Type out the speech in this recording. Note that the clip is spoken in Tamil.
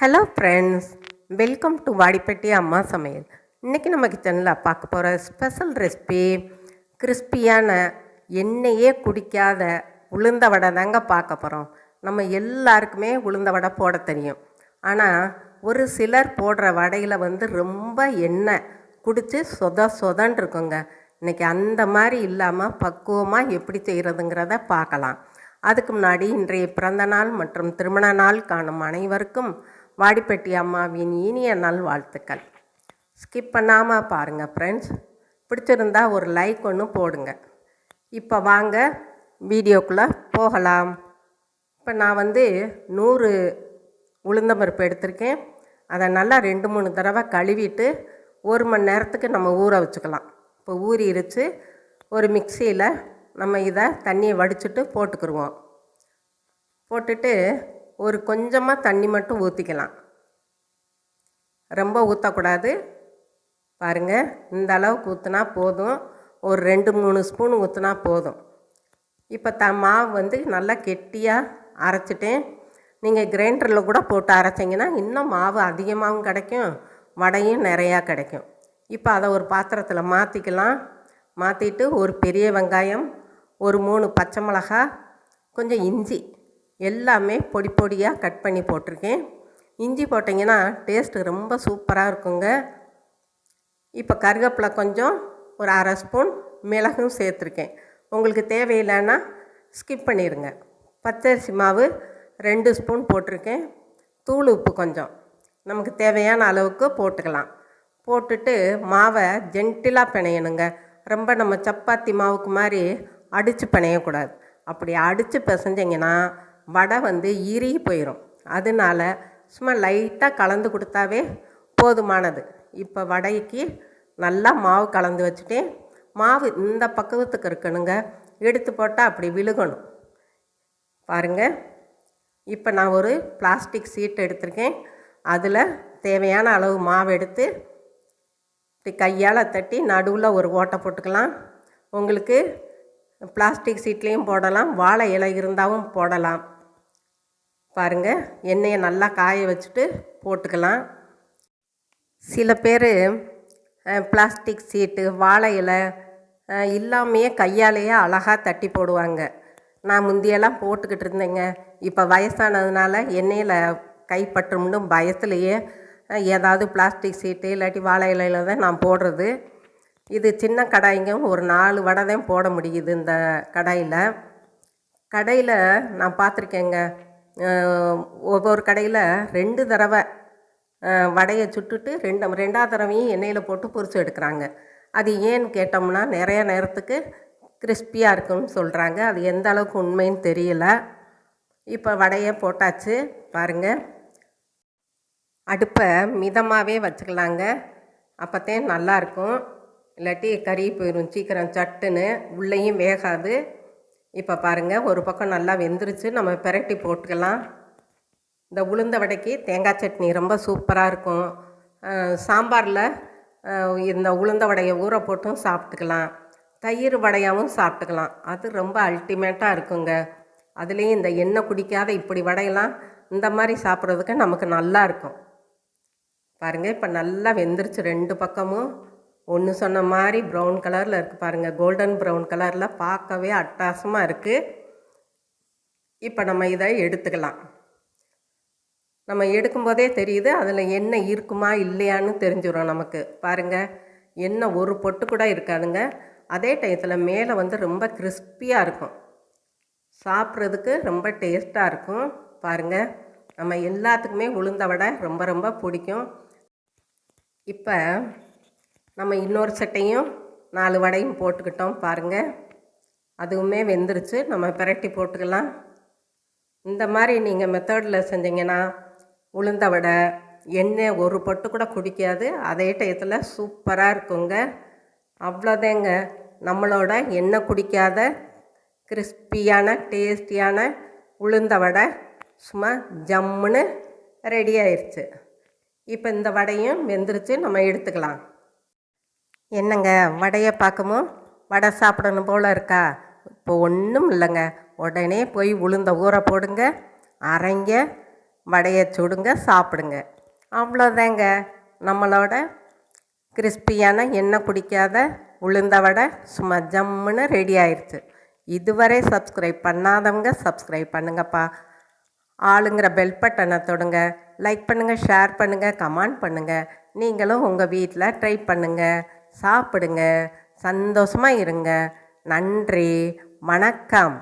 Hello friends, welcome to Vadipatti அம்மா சமையல். இன்றைக்கி நம்ம கிச்சனில் பார்க்க போகிற ஸ்பெஷல் ரெசிபி கிறிஸ்பியான எண்ணெயே குடிக்காத உளுந்த வடை தாங்க பார்க்க போகிறோம். நம்ம எல்லாருக்குமே உளுந்த வடை போட தெரியும். ஆனால் ஒரு சிலர் போடுற வடையில் ரொம்ப எண்ணெய் குடித்து சொதன்னு இருக்குங்க. இன்றைக்கி அந்த மாதிரி இல்லாமல் பக்குவமாக எப்படி செய்கிறதுங்கிறத பார்க்கலாம். அதுக்கு முன்னாடி இன்றைய பிறந்த நாள் மற்றும் திருமண நாள் காணும் அனைவருக்கும் வாடிப்பட்டி அம்மாவின் இனிய நாள் வாழ்த்துக்கள். ஸ்கிப் பண்ணாமல் பாருங்கள் ஃப்ரெண்ட்ஸ். பிடிச்சிருந்தா ஒரு லைக் ஒன்று போடுங்க. இப்போ வாங்க வீடியோக்குள்ளே போகலாம். இப்போ நான் 100 உளுந்தம்பருப்பு எடுத்திருக்கேன். அதை நல்லா 2-3 தடவை கழுவிட்டு 1 மணி நேரத்துக்கு நம்ம ஊற வச்சுக்கலாம். இப்போ ஊறிடுச்சு. ஒரு மிக்சியில் நம்ம இதை தண்ணியை வடிச்சிட்டு போட்டுக்கிடுவோம். போட்டுட்டு ஒரு கொஞ்சமாக தண்ணி மட்டும் ஊற்றிக்கலாம். ரொம்ப ஊற்றக்கூடாது. பாருங்கள், இந்த அளவுக்கு ஊற்றினா போதும். ஒரு 2-3 ஸ்பூன் ஊற்றினா போதும். இப்போ மாவு நல்லா கெட்டியாக அரைச்சிட்டேன். நீங்கள் கிரைண்டரில் கூட போட்டு அரைச்சிங்கன்னா இன்னும் மாவு அதிகமாகவும் கிடைக்கும், வடையும் நிறையா கிடைக்கும். இப்போ அதை ஒரு பாத்திரத்தில் மாற்றிக்கலாம். மாற்றிட்டு ஒரு பெரிய வெங்காயம், ஒரு 3 பச்சை மிளகா, கொஞ்சம் இஞ்சி எல்லாமே பொடி பொடியாக கட் பண்ணி போட்டிருக்கேன். இஞ்சி போட்டிங்கன்னா டேஸ்ட்டு ரொம்ப சூப்பராக இருக்குங்க. இப்போ கருவேப்பிலை கொஞ்சம் ஒரு 1/2 ஸ்பூன், மிளகும் சேர்த்துருக்கேன். உங்களுக்கு தேவையில்லைன்னா ஸ்கிப் பண்ணிடுங்க. பச்சரிசி மாவு 2 ஸ்பூன் போட்டிருக்கேன். தூள் உப்பு கொஞ்சம் நமக்கு தேவையான அளவுக்கு போட்டுக்கலாம். போட்டுட்டு மாவை ஜென்டிலாக பிணையணுங்க. ரொம்ப நம்ம சப்பாத்தி மாவுக்கு மாதிரி அடித்து பிணையக்கூடாது. அப்படி அடித்து பிசைஞ்சிங்கன்னா வடை இறுகி போயிடும். அதனால சும்மா லைட்டாக கலந்து கொடுத்தாவே போதுமானது. இப்போ வடைக்கு நல்லா மாவு கலந்து வச்சுட்டேன். மாவு இந்த பக்குவத்துக்கு இருக்கணுங்க. எடுத்து போட்டால் அப்படி விழுகணும். பாருங்கள், இப்போ நான் ஒரு பிளாஸ்டிக் சீட் எடுத்திருக்கேன். அதில் தேவையான அளவு மாவு எடுத்து இப்படி கையால் தட்டி நடுவில் ஒரு ஓட்டை போட்டுக்கலாம். உங்களுக்கு பிளாஸ்டிக் சீட்லேயும் போடலாம், வாழை இலை இருந்தாலும் போடலாம். பாருங்கள், எண்ணெயை நல்லா காய வச்சுட்டு போட்டுக்கலாம். சில பேர் பிளாஸ்டிக் சீட்டு, வாழை இலை இல்லாமையே கையாலேயே அழகாக தட்டி போடுவாங்க. நான் முந்தியெல்லாம் போட்டுக்கிட்டு இருந்தேங்க. இப்போ வயசானதுனால எண்ணெயில் கைப்பற்றும்னு பயத்துலையே ஏதாவது பிளாஸ்டிக் சீட்டு இல்லாட்டி வாழை இலையில் தான் நான் போடுறது. இது சின்ன கடாய்ங்க, ஒரு 4 வடை தான் போட முடியுது இந்த கடையில் நான் பார்த்துருக்கேங்க. ஒவ்வொரு கடையில் 2 தடவை வடையை சுட்டுட்டு 2ஆவது தடவையும் எண்ணெயில் போட்டு பொரிச்சு எடுக்கிறாங்க. அது ஏன்னு கேட்டோம்னா நிறைய நேரத்துக்கு கிறிஸ்பியாக இருக்குன்னு சொல்கிறாங்க. அது எந்த அளவுக்கு உண்மைன்னு தெரியல. இப்போ வடையை போட்டாச்சு. பாருங்கள், அடுப்பை மிதமாகவே வச்சுக்கலாங்க. அப்போத்தான் நல்லாயிருக்கும். இல்லாட்டி கறி போயிடும் சீக்கிரம், சட்டுன்னு உள்ளேயும் வேகாது. இப்போ பாருங்கள், ஒரு பக்கம் நல்லா வெந்துருச்சு. நம்ம பிரட்டி போட்டுக்கலாம். இந்த உளுந்த வடைக்கு தேங்காய் சட்னி ரொம்ப சூப்பராக இருக்கும். சாம்பாரில் இந்த உளுந்த வடையை ஊற போட்டும் சாப்பிட்டுக்கலாம். தயிர் வடையாகவும் சாப்பிட்டுக்கலாம். அது ரொம்ப அல்டிமேட்டாக இருக்குங்க. அதுலேயும் இந்த எண்ணெய் குடிக்காத இப்படி வடையெல்லாம் இந்த மாதிரி சாப்பிட்றதுக்கு நமக்கு நல்லா இருக்கும். பாருங்கள், இப்போ நல்லா வெந்துருச்சு. 2 பக்கமும் ஒன்று சொன்ன மாதிரி ப்ரௌன் கலரில் இருக்குது. பாருங்கள், கோல்டன் ப்ரௌன் கலரில் பார்க்கவே அட்டகாசமாக இருக்குது. இப்போ நம்ம இதை எடுத்துக்கலாம். நம்ம எடுக்கும்போதே தெரியுது அதில் எண்ணெய் இருக்குமா இல்லையான்னு தெரிஞ்சிடும் நமக்கு. பாருங்கள், எண்ணெய் ஒரு பொட்டு கூட இருக்காதுங்க. அதே டயத்தில் மேலே ரொம்ப கிறிஸ்பியாக இருக்கும். சாப்பிட்றதுக்கு ரொம்ப டேஸ்ட்டாக இருக்கும். பாருங்கள், நம்ம எல்லாத்துக்குமே உளுந்த வடை ரொம்ப ரொம்ப பிடிக்கும். இப்போ நம்ம இன்னொரு சட்டையும் 4 வடையும் போட்டுக்கிட்டோம். பாருங்கள், அதுவுமே வெந்துருச்சு. நம்ம பிரட்டி போட்டுக்கலாம். இந்த மாதிரி நீங்கள் மெத்தடில் செஞ்சிங்கன்னா உளுந்த வடை எண்ணெய் ஒரு பொட்டு கூட குடிக்காது. அதே டயத்தில் சூப்பராக இருக்குங்க. அவ்வளோதாங்க, நம்மளோட எண்ணெய் குடிக்காத கிறிஸ்பியான டேஸ்டியான உளுந்த வடை சும்மா ஜம்முன்னு ரெடி ஆயிடுச்சு. இப்போ இந்த வடையும் வெந்துருச்சு, நம்ம எடுத்துக்கலாம். என்னங்க, வடையை பார்க்கவும் வடை சாப்பிடணும் போல் இருக்கா? இப்போ ஒன்றும் இல்லைங்க. உடனே போய் உளுந்த ஊற போடுங்க, அரைங்க, வடையை சுடுங்க, சாப்பிடுங்க. அவ்வளோதாங்க, நம்மளோட கிறிஸ்பியான எண்ணெய் குடிக்காத உளுந்த வடை சும்மா ஜம்முன்னு ரெடி ஆயிடுச்சு. இதுவரை சப்ஸ்கிரைப் பண்ணாதவங்க சப்ஸ்கிரைப் பண்ணுங்கப்பா. ஆளுங்கிற பெல் பட்டனை தொடுங்க. லைக் பண்ணுங்கள், ஷேர் பண்ணுங்கள், கமெண்ட் பண்ணுங்கள். நீங்களும் உங்கள் வீட்டில் ட்ரை பண்ணுங்கள், சாப்பிடுங்க, சந்தோஷமாக இருங்க. நன்றி, வணக்கம்.